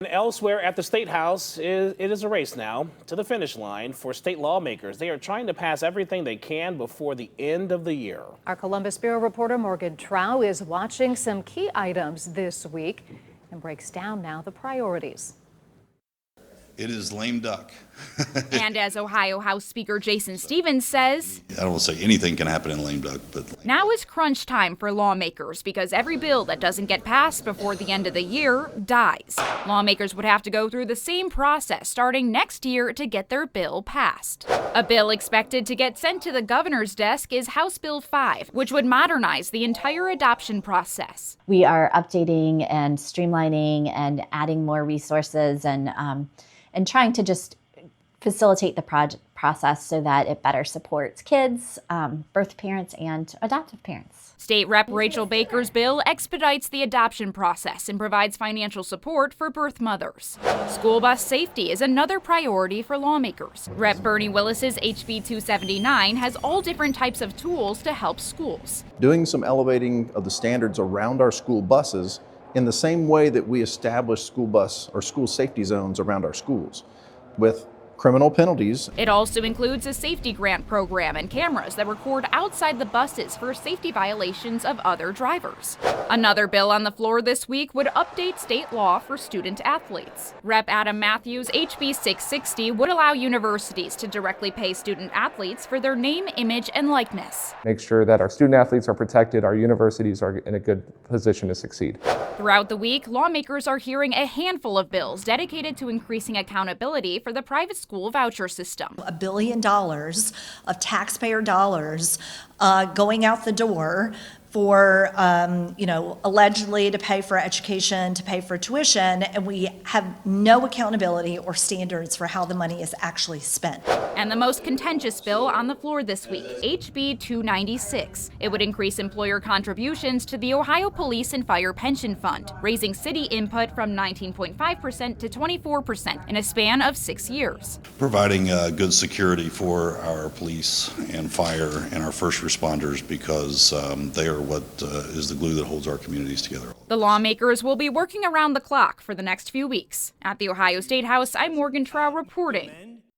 And elsewhere at the Statehouse, it is a race now to the finish line for state lawmakers. They are trying to pass everything they can before the end of the year. Our Columbus Bureau reporter Morgan Trow is watching some key items this week and breaks down now the priorities. It is lame duck. And as Ohio House Speaker Jason Stevens says, I don't want to say anything can happen in lame duck, but now is crunch time for lawmakers because every bill that doesn't get passed before the end of the year dies. Lawmakers would have to go through the same process starting next year to get their bill passed. A bill expected to get sent to the governor's desk is House Bill 5, which would modernize the entire adoption process. We are updating and streamlining and adding more resources and trying to just facilitate the process so that it better supports kids, birth parents, and adoptive parents. State Rep Rachel Baker's bill expedites the adoption process and provides financial support for birth mothers. School bus safety is another priority for lawmakers. Rep Bernie Willis's HB 279 has all different types of tools to help schools. Doing some elevating of the standards around our school buses in the same way that we establish school bus or school safety zones around our schools with criminal penalties. It also includes a safety grant program and cameras that record outside the buses for safety violations of other drivers. Another bill on the floor this week would update state law for student athletes. Rep Adam Matthews' HB 660 would allow universities to directly pay student athletes for their name, image, and likeness. Make sure that our student athletes are protected, our universities are in a good position to succeed. Throughout the week, lawmakers are hearing a handful of bills dedicated to increasing accountability for the private school voucher system. $1 billion of taxpayer dollars going out the door for, allegedly to pay for education, to pay for tuition, and we have no accountability or standards for how the money is actually spent. And the most contentious bill on the floor this week, HB 296. It would increase employer contributions to the Ohio Police and Fire Pension Fund, raising city input from 19.5% to 24% in a span of 6 years. providing good security for our police and fire and our first responders because they are what is the glue that holds our communities together. The lawmakers will be working around the clock for the next few weeks. At the Ohio Statehouse, I'm Morgan Trow reporting.